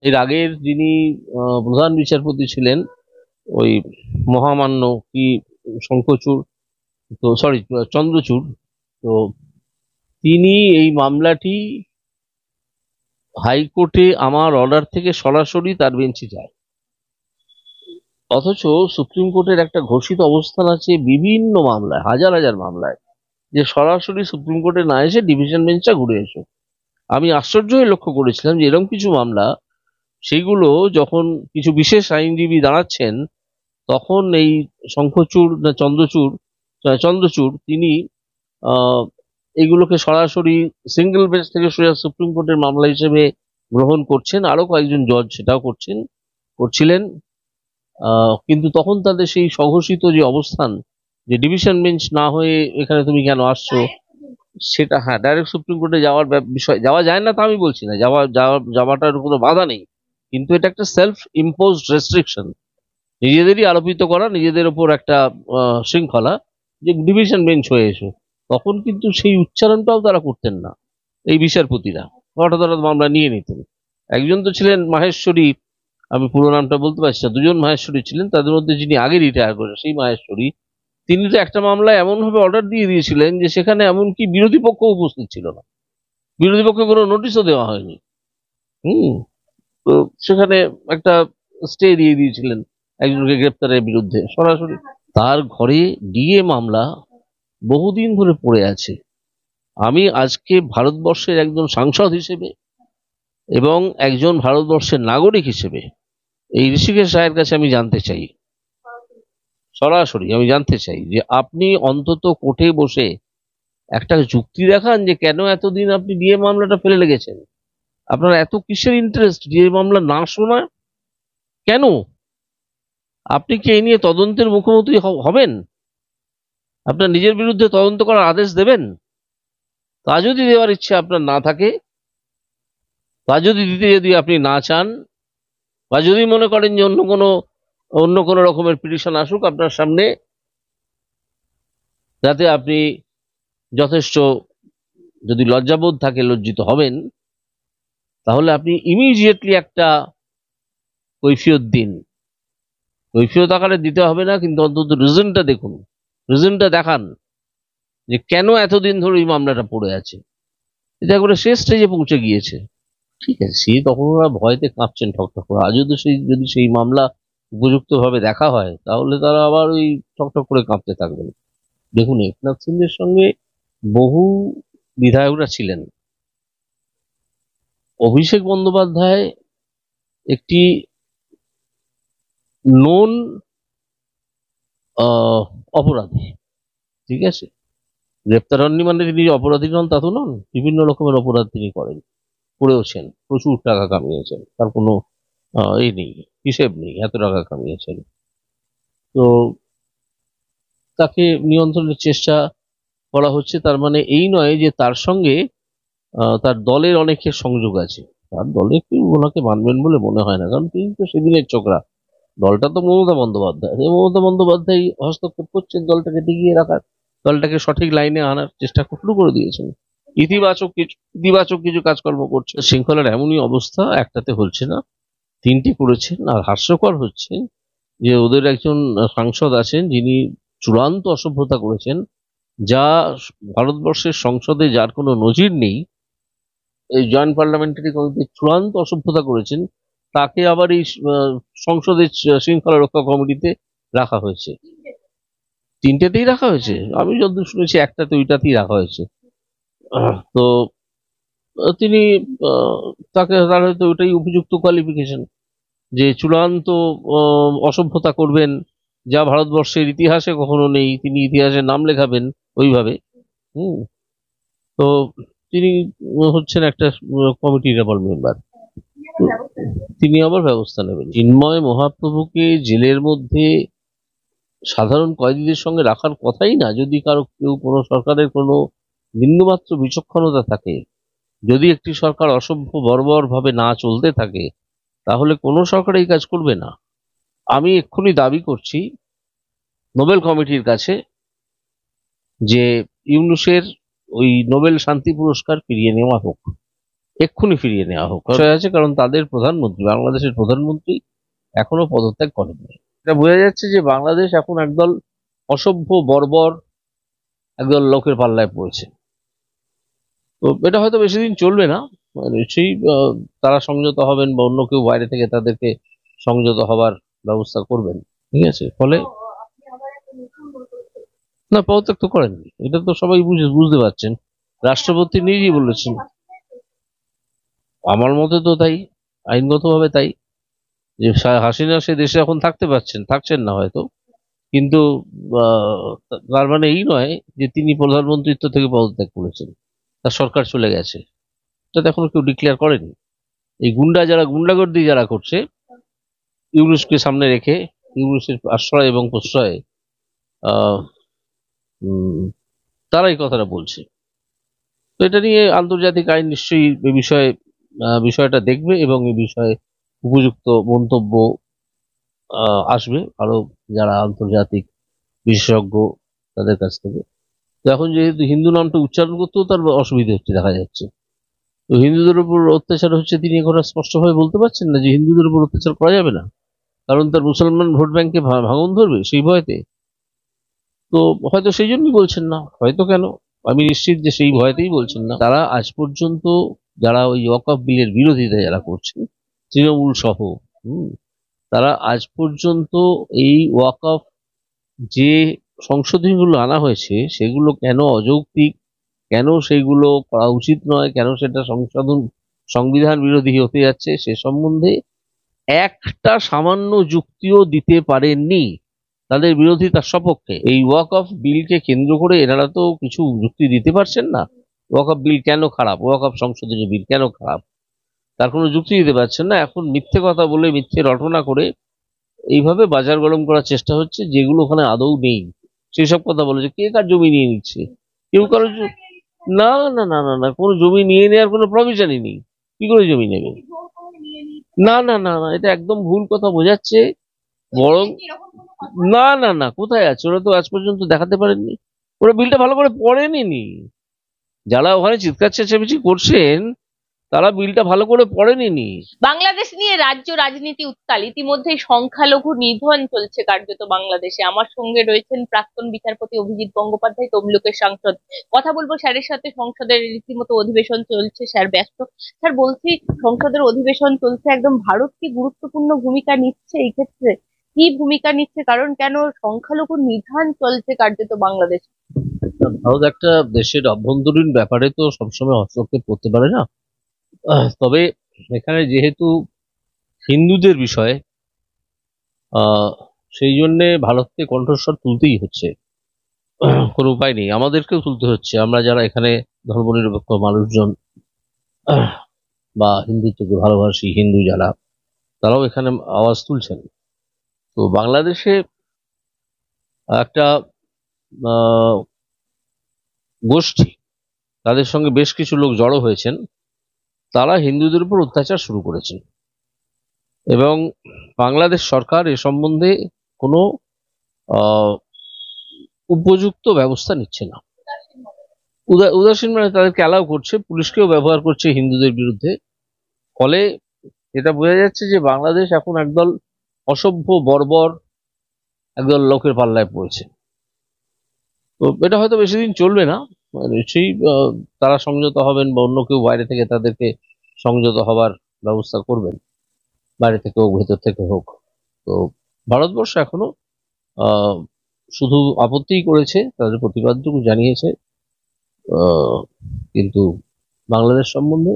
এর আগের যিনি প্রধান বিচারপতি ছিলেন, ওই মহামান্য কি শঙ্খচূড়, তো সরি চন্দ্রচূড়, তো তিনি এই মামলাটি হাইকোর্টে আমার অর্ডার থেকে সরাসরি তার বেঞ্চে যায়। অথচ সুপ্রিম কোর্টের একটা ঘোষিত অবস্থান আছে বিভিন্ন মামলায়, হাজার হাজার মামলায়, যে সরাসরি সুপ্রিম কোর্টে না এসে ডিভিশন বেঞ্চটা ঘুরে এসো। আমি আশ্চর্য হয়ে লক্ষ্য করেছিলাম যে এরকম কিছু মামলা, সেইগুলো যখন কিছু বিশেষ আইনজীবী দাঁড়াচ্ছেন, তখন এই শঙ্খচূড় না চন্দ্রচূড় তিনি আহ এগুলোকে সরাসরি সিঙ্গেল বেঞ্চ থেকে সোজা সুপ্রিম কোর্টের মামলা হিসেবে গ্রহণ করছেন। আরো কয়েকজন জজ সেটাও করছিলেন। কিন্তু তখন তাদের সেই স্বঘোষিত যে অবস্থান, যে ডিভিশন বেঞ্চ না হয়ে এখানে তুমি কেন আসছো, সেটা হ্যাঁ ডাইরেক্ট সুপ্রিম কোর্টে যাওয়ার বিষয়, যাওয়া যায় না তা আমি বলছি না, যাওয়াটার কোনো বাধা নেই, কিন্তু এটা একটা সেলফ ইম্পোজড রেস্ট্রিকশন, নিজেদেরই আরোপিত করা, নিজেদের ওপর একটা শৃঙ্খলা, যে ডিভিশন বেঞ্চ হয়ে এসো। তখন কিন্তু সেই উচ্চারণটাও তারা করতেন না এই বিচারপতিরা, হঠাৎ হঠাৎ মামলা নিয়ে নিতেন। একজন তো ছিলেন মাহেশ্বরী, আমি পুরো নামটা বলতে পারছি না, দুজন মাহেশ্বরী ছিলেন, তাদের মধ্যে যিনি আগে রিটায়ার করেন সেই মাহেশ্বরী, তিনি তো একটা মামলায় এমন ভাবে অর্ডার দিয়ে দিয়েছিলেন যে সেখানে এমনকি বিরোধী পক্ষ উপস্থিত ছিল না, বিরোধী পক্ষে কোনো নোটিশও দেওয়া হয়নি। হুম। তো সেখানে একটা স্টে দিয়ে দিয়েছিলেন একজনকে গ্রেপ্তারের বিরুদ্ধে সরাসরি। তার ঘরে ডিএ মামলা বহুদিন ধরে পড়ে আছে। আমি আজকে ভারতবর্ষের একজন সাংসদ হিসেবে এবং একজন ভারতবর্ষের নাগরিক হিসেবে এই ঋষিকেশ রায়ের কাছে আমি জানতে চাই, সরাসরি আমি জানতে চাই যে আপনি অন্তত কোর্টে বসে একটা যুক্তি দেখান যে কেন এতদিন আপনি ডিএ মামলাটা ফেলে রেখেছেন। আপনার এত কিসের ইন্টারেস্ট ডিএ মামলা না শোনা? কেন? আপনি কি এই নিয়ে তদন্তের মুখোমুখি হবেন? আপনার নিজের বিরুদ্ধে তদন্ত করার আদেশ দেবেন? তা যদি দেওয়ার ইচ্ছে আপনার না থাকে, তা যদি আপনি না চান, বা যদি মনে করেন যে অন্য কোনো রকমের পিটিশন আসুক আপনার সামনে, যাতে আপনি যথেষ্ট, যদি লজ্জাবোধ থাকে লজ্জিত হবেন, তাহলে আপনি ইমিডিয়েটলি একটা কৈফিয়ত দিন। কৈফিয়ত আকারে দিতে হবে না, কিন্তু অন্তত রিজনটা দেখুন, রিজনটা দেখান যে কেন এতদিন ধরে এই মামলাটা পড়ে আছে। এটা করে শেষ স্টেজে পৌঁছে গিয়েছে। ঠিক আছে, সে তখন ওরা ভয়তে কাঁপছেন ঠকঠক করে। আজ যদি সেই মামলা উপযুক্ত ভাবে দেখা হয়, তাহলে তারা আবার ওই ঠকঠক করে কাঁপতে থাকবেন। দেখুন, একনাথ সিন্ধের সঙ্গে বহু বিধায়করা ছিলেন। অভিষেক বন্দ্যোপাধ্যায় একটি নোন অপরাধী, ঠিক আছে, গ্রেপ্তার হননি মানে তিনি অপরাধী নন তা তো নন। বিভিন্ন রকমের অপরাধ তিনি করেওছেন, প্রচুর টাকা কামিয়েছেন, তার কোনো এই নেই, হিসেব নেই, এত টাকা কামিয়েছেন। তো তাকে নিয়ন্ত্রণের চেষ্টা করা হচ্ছে, তার মানে এই নয় যে তার সঙ্গে তার দলের অনেকের সংযোগ আছে। তার দলে কেউ ওনাকে মানবেন বলে মনে হয় না, কারণ তিনি তো সেদিনের ছোকরা। দলটা তো মমতা বন্দ্যোপাধ্যায়, এই মমতা বন্দ্যোপাধ্যায় হস্তক্ষেপ করছেন দলটাকে টিকিয়ে রাখার, দলটাকে সঠিক লাইনে আনার চেষ্টা শুরু করে দিয়েছেন। ইতিবাচক কিছু কাজকর্ম করছে। শৃঙ্খলার এমনই অবস্থা, একটাতে হচ্ছে না, তিনটি করেছেন। আর হাস্যকর হচ্ছে যে ওদের একজন সাংসদ আছেন যিনি চূড়ান্ত অসভ্যতা করেছেন, যা ভারতবর্ষের সংসদে যার কোনো নজির নেই। এই জয়েন্ট পার্লামেন্টারি কমিটি চূড়ান্ত অসভ্যতা করেছেন, তাকে আবার এই সংসদের শৃঙ্খলা রক্ষা কমিটিতে রাখা হয়েছে। তিনটেতেই রাখা হয়েছে, আমি যতদূর শুনেছি একটাতে, ওইটাতেই রাখা হয়েছে। তো তিনি আহ, তার হয়তো ওটাই উপযুক্ত কোয়ালিফিকেশন, যে চূড়ান্ত অসভ্যতা করবেন, যা ভারতবর্ষের ইতিহাসে কখনো নেই, তিনি ইতিহাসে নাম লেখাবেন ওইভাবে। হুম। তো তিনি হচ্ছেন একটা কমিটি রেবল মেম্বার, তিনি আবার ব্যবস্থা নেবেন। চিন্ময় মহাপ্রভুকে জেলের মধ্যে সাধারণ কয়েদিদের সঙ্গে রাখার কথাই না, যদি কোনো সরকারের কোনো বিন্দুমাত্র বিচক্ষণতা থাকে, যদি একটি সরকার অসভ্য বর্বর ভাবে না চলতে থাকে, তাহলে কোনো সরকার এই কাজ করবে না। আমি এক্ষুনি দাবি করছি নোবেল কমিটির কাছে যে ইউনূসের ওই নোবেল শান্তি পুরস্কার ফিরিয়ে নেওয়া হোক। এক্ষুনি ফিরিয়ে নেওয়া হোক বিষয় আছে, কারণ তাদের প্রধানমন্ত্রী, বাংলাদেশের প্রধানমন্ত্রী এখনো পদত্যাগ করেননি। এটা বোঝা যাচ্ছে যে বাংলাদেশ এখন একদল অসভ্য বর্বর একদল লোকের পাল্লায় পড়েছে। তো এটা হয়তো বেশি দিন চলবে না, নিশ্চয়ই তারা সংযত হবেন বা অন্য কেউ বাইরে থেকে তাদেরকে সংযত হবার ব্যবস্থা করবেন। ঠিক আছে, ফলে না, পদত্যাগ তো করেননি, এটা তো সবাই বুঝতে পারছেন। রাষ্ট্রপতি নিজেই বলেছেন, আমার মতে তো তাই, আইনগতভাবে তাই, যে হাসিনা সে দেশে এখন থাকছেন না হয়তো, কিন্তু তার মানে এই নয় যে তিনি প্রধানমন্ত্রিত্ব থেকে পদত্যাগ করেছেন, তার সরকার চলে গেছে, এটা এখনো কেউ ডিক্লেয়ার করেনি। এই গুন্ডাগর্দি যারা করছে, ইউনুসকে সামনে রেখে, ইউনুসের আশ্রয় এবং প্রশ্রয়ে আহ উম, তারা এই কথাটা বলছে। তো এটা নিয়ে আন্তর্জাতিক আইন নিশ্চয়ই এ বিষয়ে বিষয়টা দেখবে এবং এই বিষয়ে উপযুক্ত মন্তব্য আসবে আরো যারা আন্তর্জাতিক বিশেষজ্ঞ তাদের কাছ থেকে। তো এখন যেহেতু হিন্দু নামটা উচ্চারণ করতেও তার অসুবিধা হচ্ছে দেখা যাচ্ছে, তো হিন্দুদের উপর অত্যাচার হচ্ছে তিনি এখন আর স্পষ্টভাবে বলতে পারছেন না যে হিন্দুদের উপর অত্যাচার করা যাবে না, কারণ তার মুসলমান ভোট ব্যাংকে ভাঙন ধরবে সেই ভয়তে। তো হয়তো সেই জন্যই বলছেন না, হয়তো কেন, আমি নিশ্চিত যে সেই ভয়তেই বলছেন না। তারা আজ পর্যন্ত যারা ওই ওয়াকফ বিলের বিরোধিতা যারা করছেন, তৃণমূল সহ, তারা আজ পর্যন্ত এই ওয়াকফ যে সংশোধনীগুলো আনা হয়েছে সেগুলো কেন অযৌক্তিক, কেন সেগুলো করা উচিত নয়, কেন সেটা সংবিধান বিরোধী হতে যাচ্ছে, সে সম্বন্ধে একটা সামান্য যুক্তিও দিতে পারেননি তাদের বিরোধিতার সপক্ষে। এই ওয়াকফ বিলকে কেন্দ্র করে এনারা তো কিছু যুক্তি দিতে পারছেন না। ওয়াকফ বিল কেন খারাপ, ওয়াকফ সংশোধনী বিল কেন খারাপ, তার কোনো যুক্তি দিতে পারছেন না। এখন মিথ্যে কথা বলে, মিথ্যে রটনা করে এইভাবে বাজার গরম করার চেষ্টা হচ্ছে, যেগুলো ওখানে আদৌ নেই সেই সব কথা বলেছে। কে কার জমি নিয়ে নিচ্ছে, কেউ কারো না না না না না, কোনো জমি নিয়ে নেওয়ার কোনো প্রভিশনই নেই, কি করে জমি নেবে? না না না না, এটা একদম ভুল কথা বোঝাচ্ছে। বরং না না না, কোথায় আছে, ওরা তো আজ পর্যন্ত দেখাতে পারেননি, ওরা বিলটা ভালো করে পড়েনি। যারা ওখানে চিৎকার চেঁচামেচি করছেন তারা বিলটা ভালো করে পড়েনি। বাংলাদেশ নিয়ে রাজ্য রাজনীতি উত্তাল, ইতিমধ্যেই সংখ্যালঘু নিধন চলছে কার্যত বাংলাদেশে। আমার সঙ্গে রয়েছেন প্রাক্তন বিচারপতি অভিজিৎ গঙ্গোপাধ্যায়, তমলুকের সাংসদ। কথা বলবো স্যারের সাথে, সংসদের রীতিমতো অধিবেশন চলছে, স্যার ব্যস্ত। স্যার বলছি, সংসদের অধিবেশন চলছে, একদম ভারত কি গুরুত্বপূর্ণ ভূমিকা নিচ্ছে এই ক্ষেত্রে? কি ভূমিকা নিচ্ছে, কারণ কেন সংখ্যালঘু নিধন চলছে কার্যত বাংলাদেশ? ভারত একটা দেশের অভ্যন্তরীণ ব্যাপারে তো সবসময় হস্তক্ষেপ করতে পারে না। তবে এখানে যেহেতু হিন্দুদের বিষয়, সেই জন্য ভারতকে কণ্ঠস্বর তুলতেই হচ্ছে, কোনো উপায় নেই, আমাদেরকেও তুলতে হচ্ছে। আমরা যারা এখানে ধর্মনিরপেক্ষ মানুষজন বা হিন্দুত্বকে ভালোবাসি, হিন্দু যারা, তারাও এখানে আওয়াজ তুলছেন। তো বাংলাদেশে একটা আহ, গোষ্ঠী, তাদের সঙ্গে বেশ কিছু লোক জড়ো হয়েছেন, তারা হিন্দুদের উপর অত্যাচার শুরু করেছেন এবং বাংলাদেশ সরকার এ সম্বন্ধে কোনো আহ, উপযুক্ত ব্যবস্থা নিচ্ছে না। উদাসীন মানে তাদেরকে অ্যালাউ করছে, পুলিশকেও ব্যবহার করছে হিন্দুদের বিরুদ্ধে। ফলে এটা বোঝা যাচ্ছে যে বাংলাদেশ এখন একদল অসভ্য বর্বর একদল লোকের পাল্লায় পড়েছে। তো এটা হয়তো বেশি দিন চলবে না, নিশ্চয়ই তারা সংযত হবেন বা অন্য কেউ বাইরে থেকে তাদেরকে সংযত হবার ব্যবস্থা করবেন, বাইরে থেকে হোক ভেতর থেকে হোক। তো ভারতবর্ষ এখনো আহ শুধু আপত্তিই করেছে, তাদের প্রতিবাদটুকু জানিয়েছে, আহ, কিন্তু বাংলাদেশ সম্বন্ধে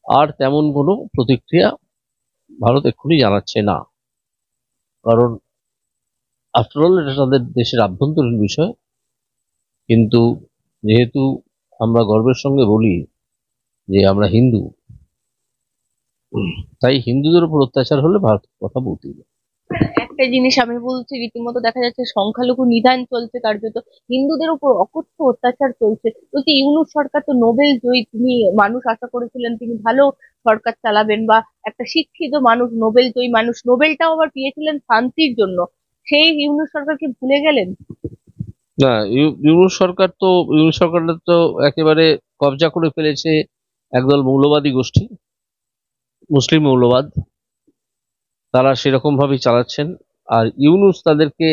আর তেমন কোনো প্রতিক্রিয়া ভারত এক্ষুনি জানাচ্ছে না, কারণ আফটারঅল এটা তাদের দেশের আভ্যন্তরীণ বিষয়। কিন্তু যেহেতু আমরা গর্বের সঙ্গে বলি যে আমরা হিন্দু, তাই হিন্দুদের উপর অত্যাচার হলে ভারত কথা বলতেই হবে। একটা জিনিস আমি বলছি, রীতিমতো দেখা যাচ্ছে সংখ্যালঘু নিধন চলছে কার্যত, হিন্দুদের উপর অকথ্য অত্যাচার চলছে। বলছি, ইউনূস সরকার তো নোবেল জয়ী, তিনি মানুষ আশা করেছিলেন তিনি ভালো সরকার চালাবেন, বা একটা শিক্ষিত মানুষ, নোবেল জয়ী মানুষ, নোবেলটাও আবার পেয়েছিলেন শান্তির জন্য। সেই ইউনূস সরকারকে ভুলে গেলেন? না, ইউনূস সরকার তো একেবারে কবজা করে ফেলেছে একদল মৌলবাদী গোষ্ঠী, মুসলিম মৌলবাদ, তারা সেরকম ভাবেই চালাচ্ছেন। আর ইউনূস তাদেরকে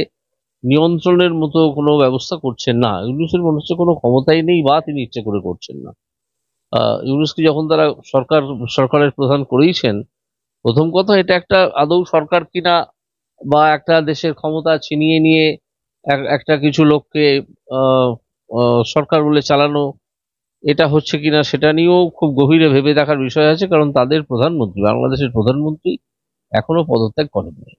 নিয়ন্ত্রণের মতো কোনো ব্যবস্থা করছেন না। ইউনূসের মনে হচ্ছে কোনো ক্ষমতাই নেই, বা তিনি ইচ্ছে করে করছেন না। ইউনূসকে যখন তারা সরকারের প্রধান করেইছেন, প্রথম কথা এটা একটা আদৌ সরকার কিনা, বা একটা দেশের ক্ষমতা ছিনিয়ে নিয়ে একটা কিছু লোককে আহ, সরকার বলে চালানো, এটা হচ্ছে কিনা সেটা নিয়েও খুব গভীরে ভেবে দেখার বিষয় আছে। কারণ তাদের প্রধানমন্ত্রী, বাংলাদেশের প্রধানমন্ত্রী, এখনো পদত্যাগ করেননি।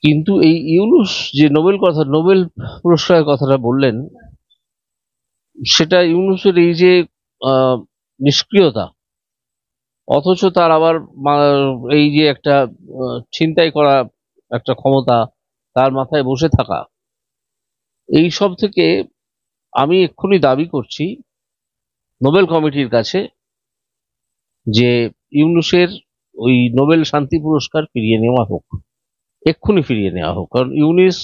কিন্তু এই ইউনূস যে নোবেল পুরস্কারের কথাটা বললেন, সেটা ইউনূসের এই যে আহ, নিষ্ক্রিয়তা, অথচ তার আবার এই যে একটা ছিনতাই করা একটা ক্ষমতা, তার মাথায় বসে থাকা, এই সব থেকে আমি এক্ষুনি দাবি করছি নোবেল কমিটির কাছে যে ইউনূসের ওই নোবেল শান্তি পুরস্কার ফিরিয়ে নেওয়া হোক, এক্ষুনি ফিরিয়ে নেওয়া হোক। কারণ ইউনূস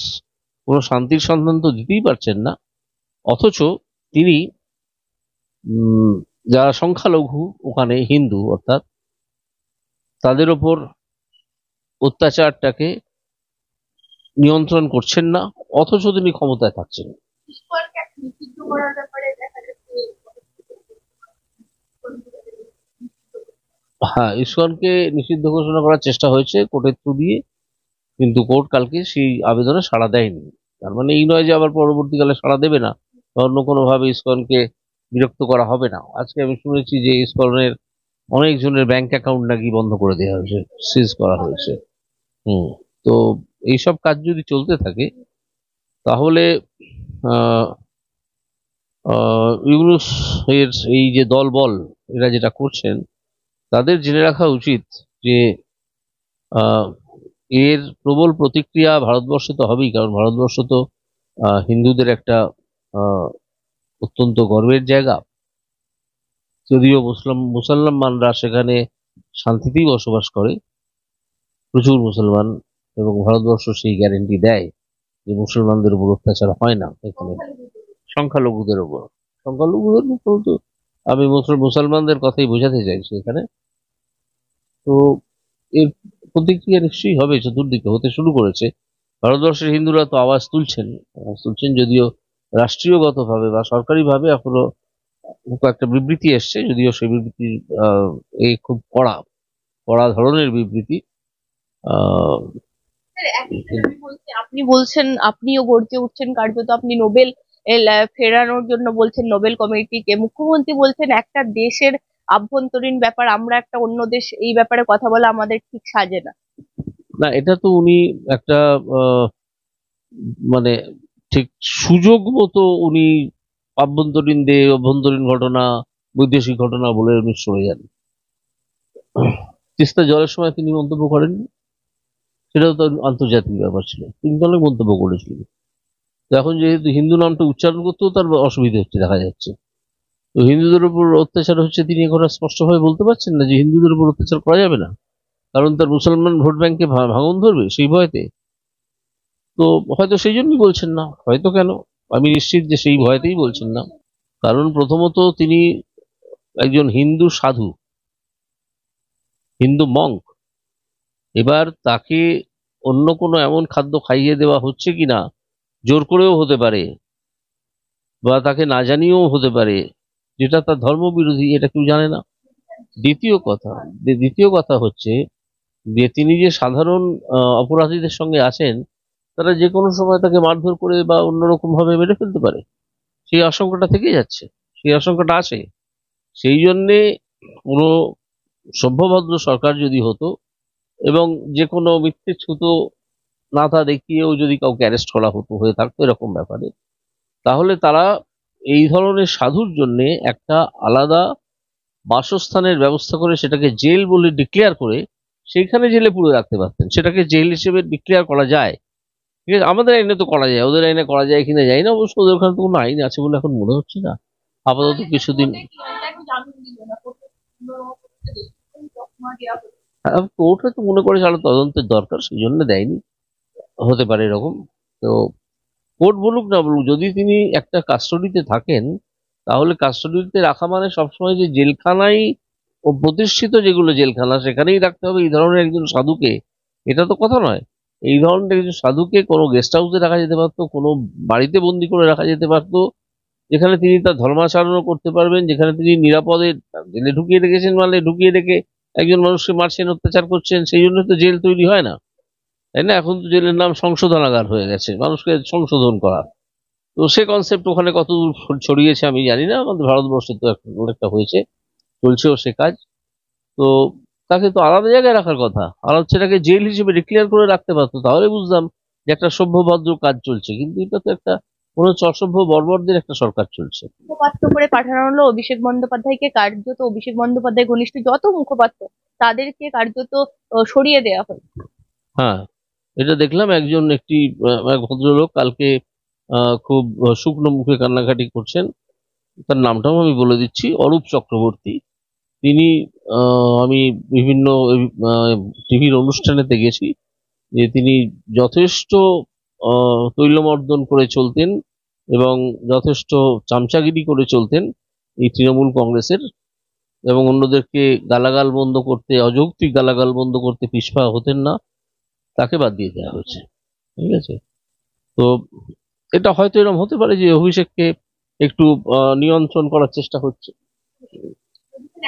কোনো শান্তির সন্ধান তো দিতেই পারছেন না, অথচ তিনি উম, যারা সংখ্যালঘু ওখানে হিন্দু, অর্থাৎ তাদের ওপর অত্যাচারটাকে নিয়ন্ত্রণ করছেন না, অথচ তিনি ক্ষমতায় থাকছেন। হ্যাঁ, ইসকনকে নিষিদ্ধ ঘোষণা করার চেষ্টা হয়েছে কোর্টের থ্রু দিয়ে, কিন্তু কোর্ট কালকে সেই আবেদনে সাড়া দেয়নি। তার মানে এই নয় যে আবার পরবর্তীকালে সাড়া দেবে না, বা অন্য কোনো ভাবে ইসকনকে বিরক্ত করা হবে না। আজকে আমি শুনেছি যে ইসকনের অনেকজনের ব্যাংক অ্যাকাউন্ট নাকি বন্ধ করে দেওয়া হয়েছে, সিজ করা হয়েছে। হুম। তো এইসব কাজ যদি চলতে থাকে, তাহলে আহ ইউনূস এর এই যে দলবল, এরা যেটা করছেন, তাদের জেনে রাখা উচিত যে আহ, এর প্রবল প্রতিক্রিয়া ভারতবর্ষে তো হবেই। কারণ ভারতবর্ষ তো হিন্দুদের একটা আহ, অত্যন্ত গর্বের জায়গা। যদিও মুসলমানরা সেখানে শান্তিতেই বসবাস করে, প্রচুর মুসলমান, এবং ভারতবর্ষ সেই গ্যারেন্টি দেয় যে মুসলমানদের উপর অত্যাচার হয় না এখানে। সংখ্যালঘুদের উপর, সংখ্যালঘুদের উপর তো আমি মুসলমানদের কথাই বোঝাতে চাইছি এখানে। তো এর প্রতিক্রিয়া নিশ্চয়ই হবে, চতুর্দিকে হতে শুরু করেছে। ভারতবর্ষের হিন্দুরা তো আওয়াজ তুলছেন, যদিও রাষ্ট্রীয়গতভাবে বা সরকারিভাবে এখনো একটা বিবৃতি এসছে, যদিও সেই বিবৃতি আহ, এই খুব কড়া কড়া ধরনের বিবৃতি। আহ, আপনি বলছেন, আপনিও গর্জে উঠছেন কার্যত, আপনি নোবেল ফেরানোর জন্য বলছেন নোবেল কমিটিকে। মুখ্যমন্ত্রী বলছেন একটা দেশের আভ্যন্তরীণ ব্যাপার, আমরা একটা অন্য দেশ, এই ব্যাপারে কথা বলা আমাদের ঠিক সাজে না। না, এটা তো উনি একটা আহ, মানে ঠিক সুযোগ মতো উনি অভ্যন্তরীণ ঘটনা, বৈদেশিক ঘটনা বলে উনি সরে যান। তিস্তা জলের সময় তিনি মন্তব্য করেন, সেটাও তো আন্তর্জাতিক ব্যাপার ছিল, তিনি তো অনেক মন্তব্য করেছিলেন। তো এখন যেহেতু হিন্দু নামটা উচ্চারণ করতেও তার অসুবিধা হচ্ছে দেখা যাচ্ছে, তো হিন্দুদের উপর অত্যাচার হচ্ছে, তিনি এখন আর স্পষ্টভাবে বলতে পারছেন না যে হিন্দুদের উপর অত্যাচার করা যাবে না, কারণ তার মুসলমান ভোট ব্যাংকে ভাঙন ধরবে সেই ভয়তে। তো হয়তো সেই জন্যই বলছেন না, হয়তো কেন, আমি নিশ্চিত যে সেই ভয়তেই বলছেন না। কারণ প্রথমত তিনি একজন হিন্দু সাধু, হিন্দু মঙ্ক। এবার তাকে অন্য কোনো এমন খাদ্য খাইয়ে দেওয়া হচ্ছে কিনা, জোর করেও হতে পারে, বা তাকে না জানিয়েও হতে পারে, যেটা তার ধর্মবিরোধী, এটা কেউ জানে না। দ্বিতীয় কথা হচ্ছে যে তিনি যে সাধারণ অপরাধীদের সঙ্গে আছেন, তারা যে কোনো সময় তাকে মারধর করে বা অন্যরকম ভাবে মেরে ফেলতে পারে, সেই আশঙ্কাটা থেকেই যাচ্ছে, সেই আশঙ্কাটা আছে। সেই জন্যে কোনো সভ্যভদ্র সরকার যদি হতো, এবং যে কোনো মিথ্যে ছুতো নাথা দেখিয়েও যদি কাউকে অ্যারেস্ট করা হয়ে থাকতো এরকম ব্যাপারে, তাহলে তারা এই ধরনের সাধুর জন্য একটা আলাদা বাসস্থানের ব্যবস্থা করে, সেটাকে জেল বলে ডিক্লেয়ার করে সেইখানে জেলে পুরে রাখতে পারতেন। সেটাকে জেল হিসেবে ডিক্লেয়ার করা যায়, ঠিক আছে, আমাদের আইনে তো করা যায়, ওদের আইনে করা যায় কিনা জানি না, অবশ্য ওদের ওখানে তো কোনো আইন আছে বলে এখন মনে হচ্ছে না আপাতত কিছুদিন। কোর্ট হয়তো মনে করেছে আরো তদন্তের দরকার, সেই জন্য দেয়নি, হতে পারে এরকম। তো কোর্ট বলুক না বলুক, যদি তিনি একটা কাস্টডিতে থাকেন, তাহলে কাস্টডিতে রাখা মানে সবসময় যে জেলখানায় ও প্রতিষ্ঠিত যেগুলো জেলখানা সেখানেই রাখতে হবে এই ধরনের একজন সাধুকে, এটা তো কথা নয়। এই ধরনের একজন সাধুকে কোনো গেস্ট হাউসে রাখা যেতে পারতো, কোনো বাড়িতে বন্দি করে রাখা যেতে পারতো, যেখানে তিনি তার ধর্মাচরণও করতে পারবেন, যেখানে তিনি নিরাপদে জেলে ঢুকিয়ে রেখেছেন, মানে ঢুকিয়ে রেখে একজন মানুষকে মারছেন, অত্যাচার করছেন, সেই জন্য তো জেল তৈরি হয় না, তাই না? এখন তো জেলের নাম সংশোধনাগার হয়ে গেছে, মানুষকে সংশোধন করা। তো সে কনসেপ্ট ওখানে কতদূর ছড়িয়েছে আমি জানি না, আমাদের ভারতবর্ষে তো অনেকটা হয়েছে, চলছেও সে কাজ। তো তাকে তো আলাদা জায়গায় রাখার কথা, আর হচ্ছে এটাকে জেল হিসেবে ডিক্লেয়ার করে রাখতে পারতো, তাহলে বুঝতাম যে একটা সভ্য ভদ্র কাজ চলছে। কিন্তু এটা তো একটা মনে হচ্ছে অসভ্য বর্বরদের একটা সরকার চলছে। মুখপাত্র করে পাঠানো হলো অভিষেক বন্দ্যোপাধ্যায়কে, কার্যত অভিষেক বন্দ্যোপাধ্যায় ঘনিষ্ঠ যত মুখপাত্র তাদেরকে কার্যত সরিয়ে দেওয়া হলো। হ্যাঁ, এটা দেখলাম এক ভদ্রলোক কালকে খুব শুকনো মুখে কান্নাকাটি করছেন। তার নামটাও আমি বলে দিচ্ছি, অরূপ চক্রবর্তী। তিনি আমি বিভিন্ন টিভির অনুষ্ঠানেতে গেছি, যে তিনি যথেষ্ট তৈলমর্দন করে চলতেন এবং যথেষ্ট চামচাগিরি করে চলতেন এই তৃণমূল কংগ্রেসের, এবং অন্যদেরকে গালাগাল বন্ধ করতে, অযৌক্তিক গালাগাল বন্ধ করতে পিছপা হতেন না। তাকে বাদ দিয়ে দেওয়া হয়েছে, ঠিক আছে? তো এটা হয়তো এরকম হতে পারে যে অভিষেককে একটু নিয়ন্ত্রণ করার চেষ্টা হচ্ছে।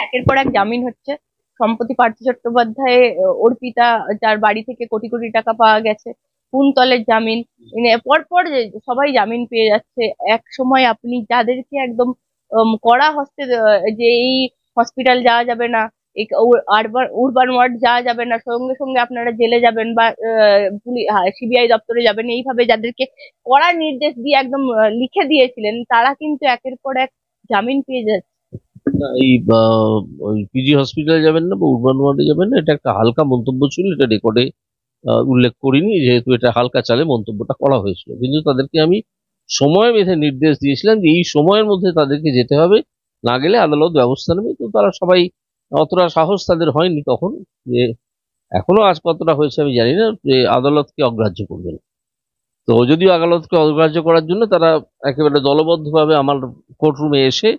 একের পর এক জামিন হচ্ছে। সম্প্রতি পার্থ চট্টোপাধ্যায়, অর্পিতা, যার বাড়ি থেকে কোটি কোটি টাকা পাওয়া গেছে, কুন্তলের জামিন, পরপর সবাই জামিন পেয়ে যাচ্ছে। এক সময় আপনি যাদেরকে একদম কড়া হস্তে যে এই হসপিটাল যাওয়া যাবে না, উরবান ওয়ার্ড যাওয়া যাবে না, সঙ্গে সঙ্গে আপনারা জেলে যাবেন বা সিবিআই দপ্তরে যাবেন, এইভাবে যাদেরকে কড়া নির্দেশ দিয়ে একদম লিখে দিয়েছিলেন, তারা কিন্তু একের পর এক জামিন পেয়ে যাচ্ছে। না, ওই পিজি হসপিটালে যাবেন না বা উর্বান ওয়ার্ডে যাবেন না, এটা একটা হালকা মন্তব্য ছিল, এটা রেকর্ডে উল্লেখ করিনি, যেহেতু এটা হালকা চালে মন্তব্যটা করা হয়েছিল। কিন্তু তাদেরকে আমি সময় বেঁধে নির্দেশ দিয়েছিলাম যে এই সময়ের মধ্যে তাদেরকে যেতে হবে, না গেলে আদালত ব্যবস্থা নেবে। তো তারা সবাই, অতটা সাহস তাদের হয়নি তখন, যে এখনো আজ কতটা হয়েছে আমি জানি না, যে আদালতকে অগ্রাহ্য করবেন। তো যদিও আদালতকে অগ্রাহ্য করার জন্য তারা একেবারে দলবদ্ধভাবে আমার কোর্টরুমে এসে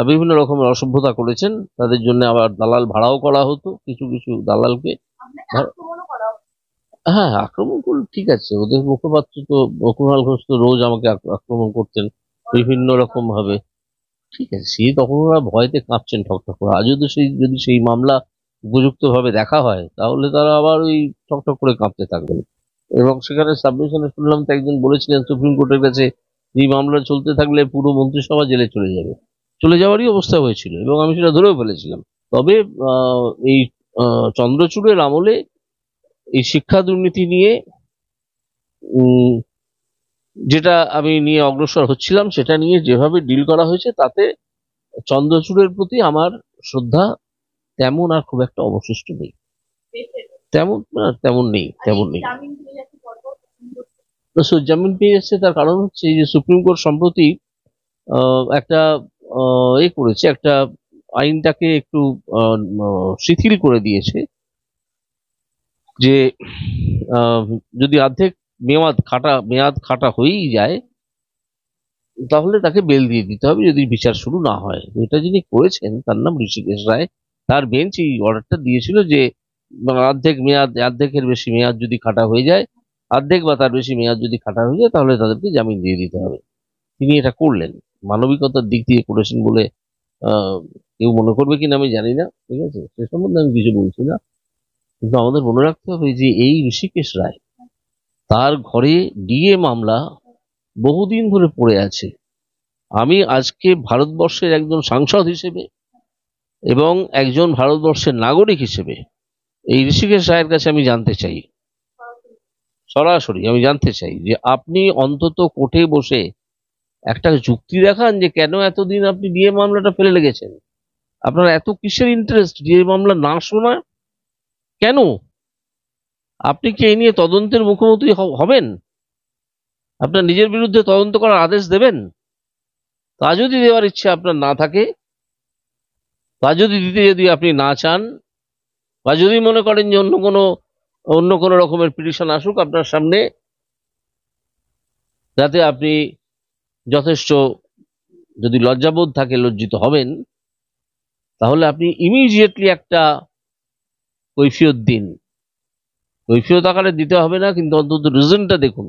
বিভিন্ন রকমের অসভ্যতা করেছেন। তাদের জন্য আবার দালাল ভাড়াও করা হতো, কিছু কিছু দালালকে। হ্যাঁ, আক্রমণ করলে ঠিক আছে, ওদের মুখপাত্র তো কুণাল ঘোষ তো রোজ আমাকে আক্রমণ করতেন বিভিন্ন রকম ভাবে, ঠিক আছে, সে তখন ওরা ভয়তে কাঁপছেন ঠকঠক করে। আজও তো যদি সেই মামলা উপযুক্ত ভাবে দেখা হয়, তাহলে তারা আবার ওই ঠকঠক করে কাঁপতে থাকবেন। এবং সেখানে সাবমিশনে শুনলাম তো একজন বলেছিলেন সুপ্রিম কোর্টের কাছে, এই মামলা চলতে থাকলে পুরো মন্ত্রিসভা জেলে চলে যাবে। চলে যাওয়ারই অবস্থা হয়েছিল, এবং আমি সেটা ধরেও ফেলেছিলাম। তবে এই চন্দ্রচূড়ের আমলে এই শিক্ষা দুর্নীতি নিয়ে উম, যেটা আমি নিয়ে অগ্রসর হচ্ছিলাম, সেটা নিয়ে যেভাবে ডিল করা হয়েছে, তাতে চন্দ্রচূড়ের প্রতি আমার শ্রদ্ধা তেমন আর খুব একটা অবশিষ্ট নেই। তেমন নেই। তো জামিন পেয়ে যাচ্ছে, তার কারণ হচ্ছে যে সুপ্রিম কোর্ট সম্প্রতি একটা করেছে, একটা আইনটাকে একটু শিথিল করে দিয়েছে, যে আহ, যদি অর্ধেক মেয়াদ খাটা হয়েই যায়, তাহলে তাকে বেল দিয়ে দিতে হবে যদি বিচার শুরু না হয়। এটা যিনি করেছেন তার নাম ঋষিকেশ রায়। তার বেঞ্চ এই অর্ডারটা দিয়েছিল যে অর্ধেকের বেশি মেয়াদ যদি খাটা হয়ে যায়, অর্ধেক বা তার বেশি মেয়াদ যদি খাটা হয়ে যায়, তাহলে তাদেরকে জামিন দিয়ে দিতে হবে। তিনি এটা করলেন, মানবিকতার দিক দিয়ে করেছেন বলে আহ কেউ মনে করবে কিনা আমি জানি না, ঠিক আছে, সে সম্বন্ধে আমি কিছু বলছি না। কিন্তু আমাদের মনে রাখতে হবে যে এই ঋষিকেশ রায়, তার ঘরে ডিএ মামলা বহুদিন ধরে পড়ে আছে। আমি আজকে ভারতবর্ষের একজন সাংসদ হিসেবে এবং একজন ভারতবর্ষের নাগরিক হিসেবে এই ঋষিকেশ রায়ের কাছে আমি জানতে চাই, সরাসরি আমি জানতে চাই, যে আপনি অন্তত কোর্টে বসে একটা যুক্তি দেখান যে কেন এতদিন আপনি ডিএ মামলাটা ফেলে রেখেছেন। আপনার এত কিসের ইন্টারেস্ট ডিএ মামলা না শোনা? কেন? আপনি কি এই নিয়ে তদন্তের মুখোমুখি হবেন? আপনার নিজের বিরুদ্ধে তদন্ত করার আদেশ দেবেন? তা যদি দেওয়ার ইচ্ছে আপনার না থাকে, তা যদি আপনি না চান, বা যদি মনে করেন যে অন্য কোনো রকমের পিটিশন আসুক আপনার সামনে, যাতে আপনি যথেষ্ট যদি লজ্জাবোধ থাকে লজ্জিত হবেন, তাহলে আপনি ইমিডিয়েটলি একটা কৈফিয়ত দিন। কৈফিয়ত আকারে দিতে হবে না, কিন্তু অন্তত রিজনটা দেখুন,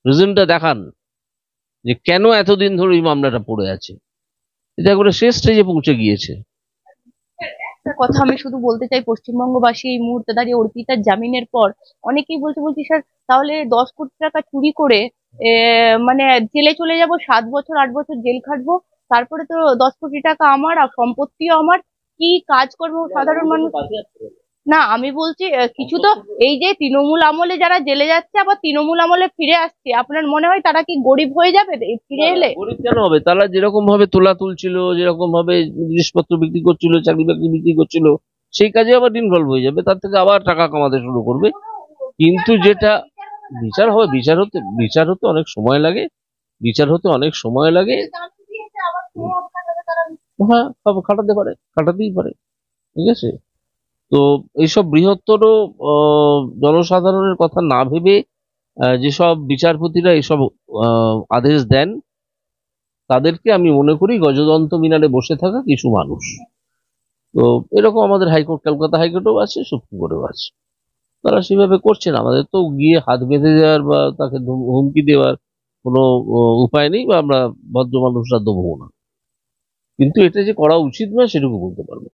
রিজনটা দেখান যে কেন এতদিন ধরে এই মামলাটা পড়ে আছে। এটা একবারে শেষ স্টেজে পৌঁছে গিয়েছে। একটা কথা আমি শুধু বলতে চাই, পশ্চিমবঙ্গবাসী এই মুহূর্তে দাঁড়িয়ে অর্পিতার জামিনের পর অনেকেই বলছি স্যার তাহলে 10 কোটি টাকা চুরি করে মানে জেলে চলে যাব, 7 বছর 8 বছর জেল খাটবো, তারপরে তো 10 কোটি টাকা আমার আর সম্পত্তিও আমার, কি কাজ করবো সাধারণ মানুষ? না আমি বলছি কিছু তো, এই যে তৃণমূল আমলে যারা জেলে যাচ্ছে আবার তৃণমূল আমলে ফিরে আসছে, আপনার মনে হয় তারা কি গরিব হয়ে যাবে ফিরে এলে? গরিব কেন হবে? তারা যেরকম ভাবে তোলা তুলছিল, যেরকম ভাবে জিনিসপত্র বিক্রি করছিল, চাকরি বাকরি বিক্রি করছিল, সেই কাজে আবার ইনভলভ হয়ে যাবে, তার থেকে আবার টাকা কামাতে শুরু করবে। কিন্তু যেটা বিচার হতে অনেক সময় লাগে, বিচার হতে অনেক সময় লাগে। হ্যাঁ, খাটাতে পারে, খাটাতেই পারে, ঠিক আছে। তো এইসব বৃহত্তর জনসাধারণের কথা না ভেবে যেসব বিচারপতিরা এসব আদেশ দেন, তাদেরকে আমি মনে করি গজদন্ত মিনারে বসে থাকা কিছু মানুষ। তো এরকম আমাদের হাইকোর্ট, কলকাতা হাইকোর্টেও আছে, সুপ্রিম কোর্টেও আছে। তারা সেভাবে করছেন, আমাদের তো গিয়ে হাত বেঁধে দেওয়ার বা তাকে হুমকি দেওয়ার কোনো উপায় নেই, বা আমরা ভদ্র মানুষরা দেবো না। কিন্তু এটা যে করা উচিত নয় সেটুকু বলতে পারবো।